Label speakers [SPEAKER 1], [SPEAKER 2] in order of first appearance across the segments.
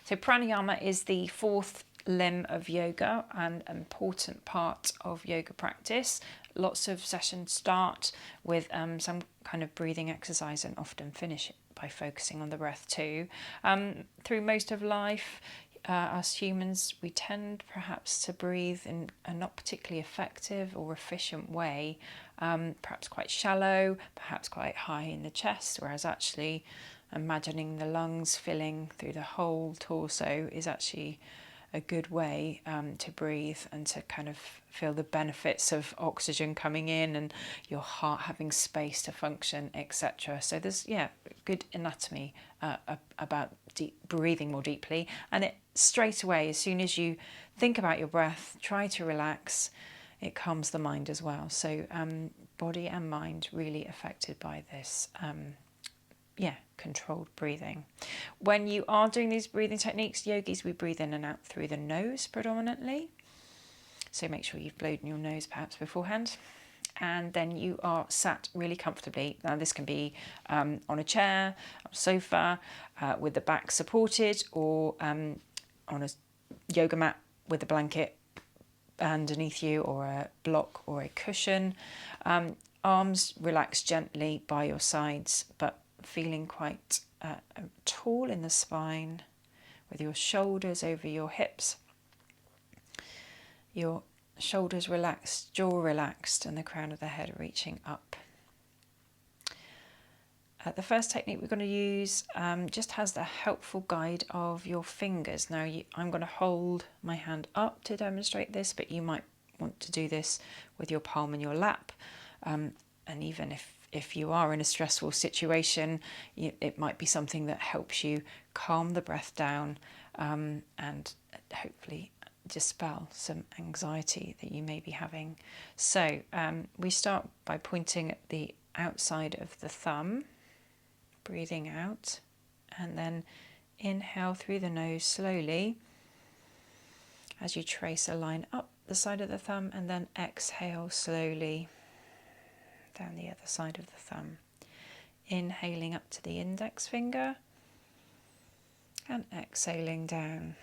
[SPEAKER 1] So pranayama is the fourth limb of yoga, and an important part of yoga practice. Lots of sessions start with some kind of breathing exercise and often finish by focusing on the breath too. Through most of life, us humans, we tend perhaps to breathe in a not particularly effective or efficient way, perhaps quite shallow, perhaps quite high in the chest, whereas actually imagining the lungs filling through the whole torso is actually a good way to breathe and to kind of feel the benefits of oxygen coming in and your heart having space to function, etc. So there's good anatomy about breathing more deeply, and it straight away, as soon as you think about your breath, try to relax, it calms the mind as well. So body and mind really affected by this controlled breathing. When you are doing these breathing techniques, yogis, we breathe in and out through the nose predominantly. So make sure you've blown your nose perhaps beforehand. And then you are sat really comfortably. Now this can be on a chair, on a sofa, with the back supported, or on a yoga mat with a blanket underneath you, or a block or a cushion. Arms relaxed gently by your sides, but feeling quite tall in the spine, with your shoulders over your hips, your shoulders relaxed, jaw relaxed, and the crown of the head reaching up. The first technique we're going to use just has the helpful guide of your fingers. Now I'm going to hold my hand up to demonstrate this, but you might want to do this with your palm in your lap, and even if you are in a stressful situation, it might be something that helps you calm the breath down and hopefully dispel some anxiety that you may be having. So we start by pointing at the outside of the thumb, breathing out, and then inhale through the nose slowly as you trace a line up the side of the thumb, and then exhale slowly down the other side of the thumb, inhaling up to the index finger and exhaling down.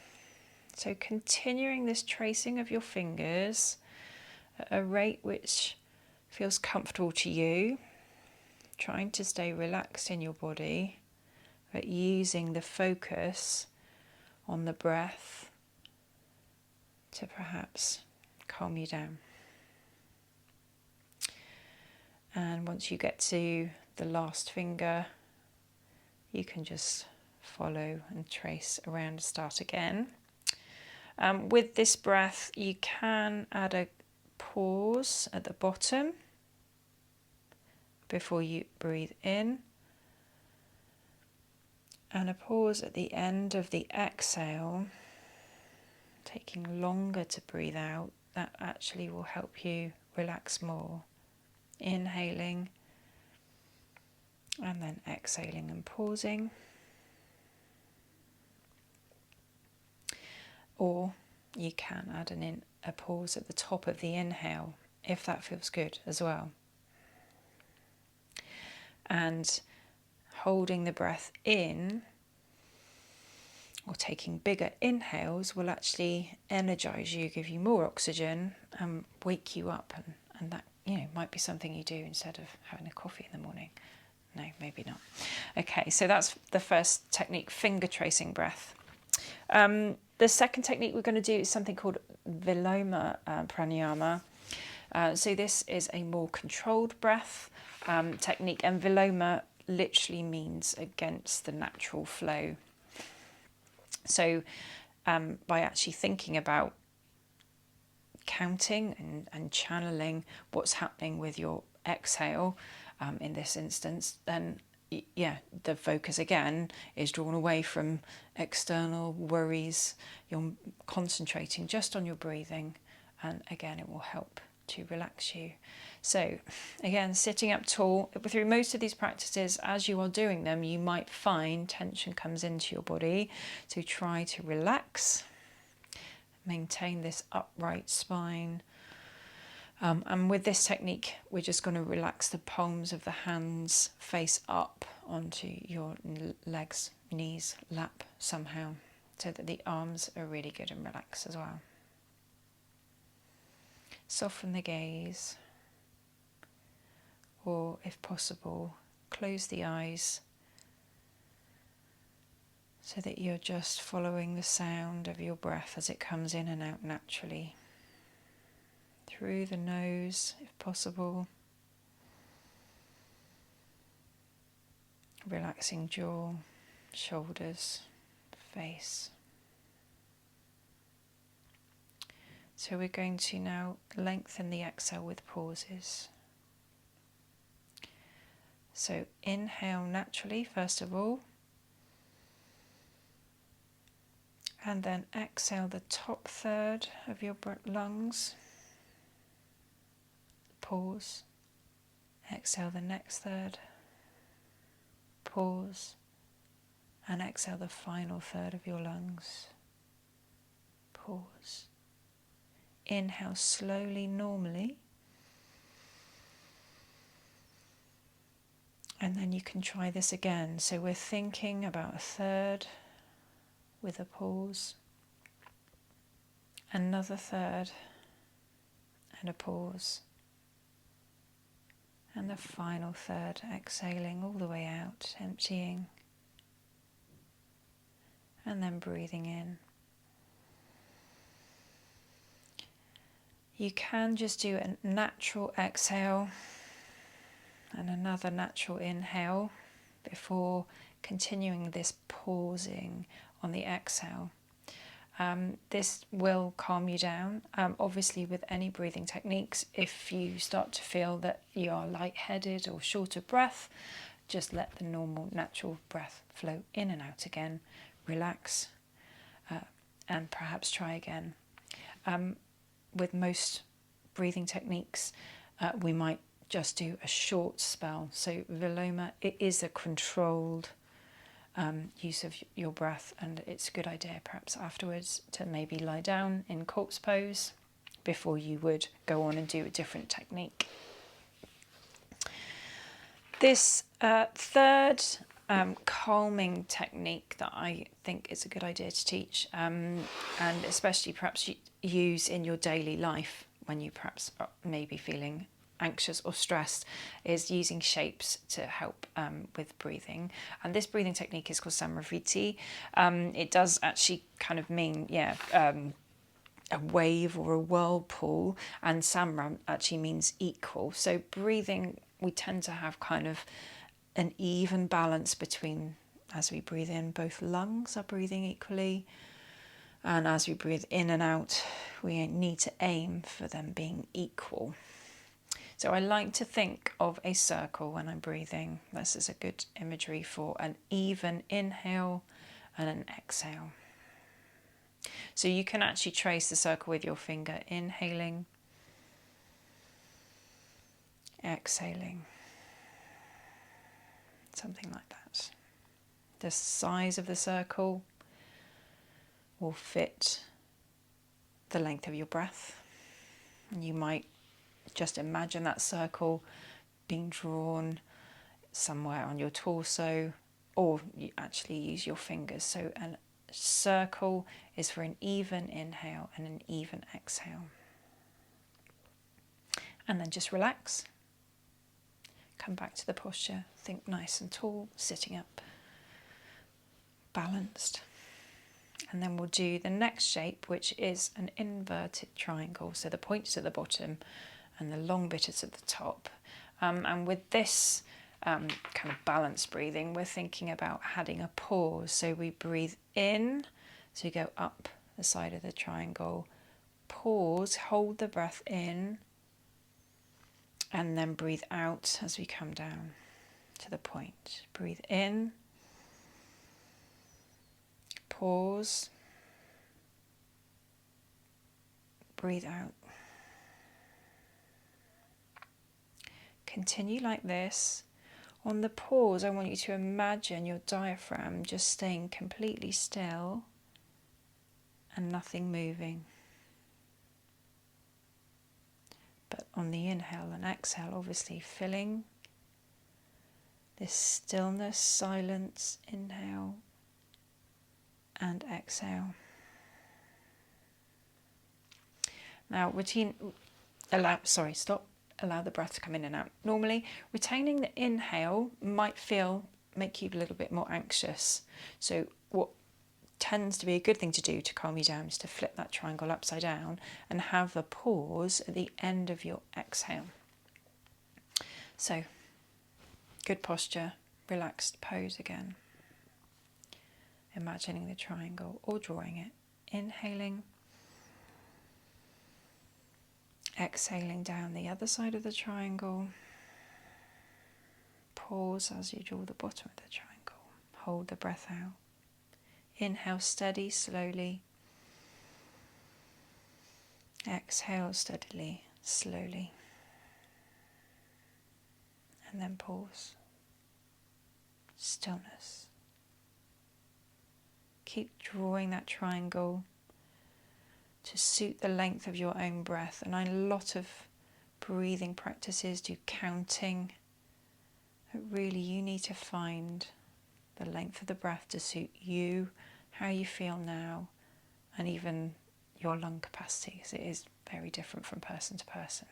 [SPEAKER 1] So continuing this tracing of your fingers at a rate which feels comfortable to you, trying to stay relaxed in your body, but using the focus on the breath to perhaps calm you down. And once you get to the last finger, you can just follow and trace around and start again. With this breath, you can add a pause at the bottom before you breathe in, and a pause at the end of the exhale, taking longer to breathe out. That actually will help you relax more. Inhaling and then exhaling and pausing. Or you can add a pause at the top of the inhale if that feels good as well. And holding the breath in, or taking bigger inhales, will actually energize you, give you more oxygen and wake you up, and that might be something you do instead of having a coffee in the morning. No, maybe not. Okay, so that's the first technique, finger tracing breath. The second technique we're going to do is something called Viloma Pranayama. So this is a more controlled breath technique, and Viloma literally means against the natural flow. So by actually thinking about counting and channeling what's happening with your exhale in this instance, then the focus again is drawn away from external worries. You're concentrating just on your breathing, and again it will help to relax you. So again, sitting up tall. Through most of these practices, as you are doing them, you might find tension comes into your body, so try to relax. Maintain this upright spine. And with this technique, we're just going to relax the palms of the hands face up onto your legs, knees, lap somehow. so that the arms are really good and relaxed as well. Soften the gaze, or if possible, close the eyes so that you're just following the sound of your breath as it comes in and out naturally. Through the nose, if possible. Relaxing jaw, shoulders, face. So we're going to now lengthen the exhale with pauses. So inhale naturally, first of all. And then exhale the top third of your lungs. Pause. Exhale the next third. Pause. And exhale the final third of your lungs. Pause. Inhale slowly, normally. And then you can try this again. So we're thinking about a third with a pause. Another third and a pause. And the final third, exhaling all the way out, emptying. And then breathing in. You can just do a natural exhale and another natural inhale before continuing this pausing on the exhale. This will calm you down. Obviously, with any breathing techniques, if you start to feel that you are lightheaded or short of breath, just let the normal, natural breath flow in and out again. Relax, and perhaps try again. With most breathing techniques, we might just do a short spell. So Viloma, it is a controlled use of your breath, and it's a good idea perhaps afterwards to maybe lie down in corpse pose before you would go on and do a different technique. This third calming technique that I think is a good idea to teach, and especially perhaps use in your daily life when you perhaps are maybe feeling anxious or stressed, is using shapes to help with breathing. And this breathing technique is called Samavrtti. It does actually kind of mean, a wave or a whirlpool, and Samra actually means equal. So breathing, we tend to have kind of an even balance between, as we breathe in, both lungs are breathing equally, and as we breathe in and out, we need to aim for them being equal. So I like to think of a circle when I'm breathing. This is a good imagery for an even inhale and an exhale. So you can actually trace the circle with your finger, inhaling, exhaling, something like that. The size of the circle will fit the length of your breath. And you might just imagine that circle being drawn somewhere on your torso, or you actually use your fingers. So a circle is for an even inhale and an even exhale. And then just relax. Come back to the posture. Think nice and tall, sitting up, balanced. And then we'll do the next shape, which is an inverted triangle. So the point is at the bottom and the long bit is at the top. And with this kind of balanced breathing, we're thinking about adding a pause. So we breathe in, so you go up the side of the triangle, pause, hold the breath in, and then breathe out as we come down to the point. Breathe in, pause, breathe out. Continue like this. On the pause, I want you to imagine your diaphragm just staying completely still and nothing moving. But on the inhale and exhale, obviously filling this stillness, silence, inhale, and exhale. Now allow the breath to come in and out. Normally, retaining the inhale might make you a little bit more anxious. So what tends to be a good thing to do to calm you down is to flip that triangle upside down and have a pause at the end of your exhale. So, good posture, relaxed pose again. Imagining the triangle or drawing it. Inhaling. Exhaling down the other side of the triangle. Pause as you draw the bottom of the triangle. Hold the breath out. Inhale steady, slowly. Exhale steadily, slowly. And then pause. Stillness. Keep drawing that triangle to suit the length of your own breath. And a lot of breathing practices do counting. But really you need to find the length of the breath to suit you, how you feel now, and even your lung capacity, because it is very different from person to person.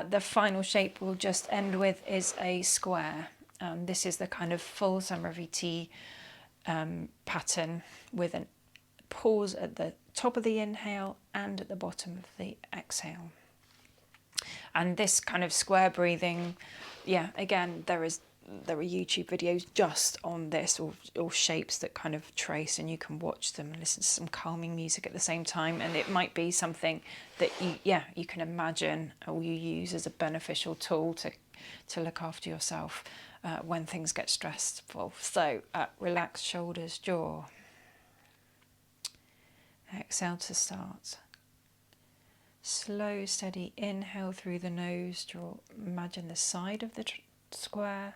[SPEAKER 1] The final shape we'll just end with is a square. This is the kind of full Samavrtti pattern with a pause at the top of the inhale and at the bottom of the exhale. And this kind of square breathing, again, there are YouTube videos just on this, or shapes that kind of trace, and you can watch them and listen to some calming music at the same time. And it might be something that you can imagine or you use as a beneficial tool to look after yourself when things get stressful. So relax shoulders, jaw. Exhale to start. Slow, steady inhale through the nose. Imagine the side of the square.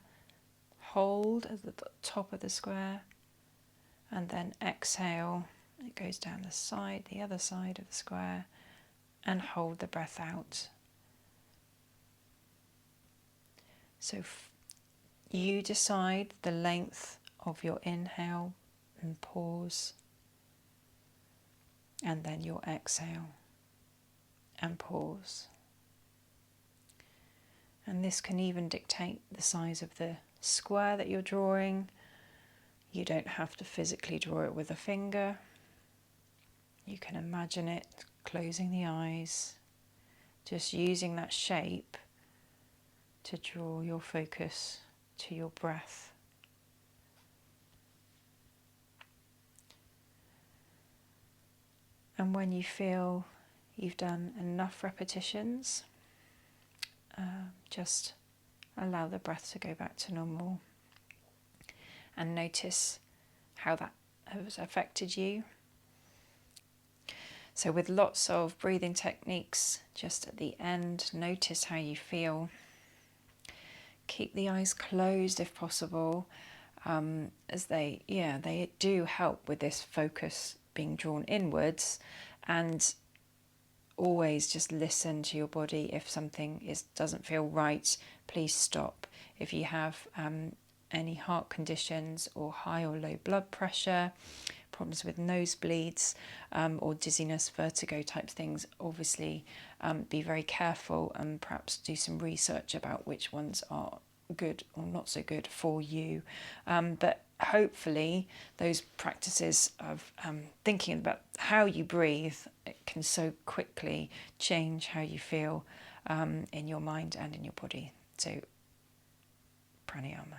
[SPEAKER 1] Hold at the top of the square. And then exhale. It goes down the other side of the square. And hold the breath out. So you decide the length of your inhale and pause. And then your exhale and pause. And this can even dictate the size of the square that you're drawing. You don't have to physically draw it with a finger. You can imagine it, closing the eyes, just using that shape to draw your focus to your breath. And when you feel you've done enough repetitions, just allow the breath to go back to normal and notice how that has affected you. So with lots of breathing techniques, just at the end, notice how you feel. Keep the eyes closed if possible, as they do help with this focus being drawn inwards. And always just listen to your body. If something doesn't feel right, please stop. If you have any heart conditions or high or low blood pressure, problems with nosebleeds or dizziness, vertigo type things, obviously be very careful and perhaps do some research about which ones are good or not so good for you. But hopefully those practices of thinking about how you breathe, it can so quickly change how you feel in your mind and in your body. So pranayama.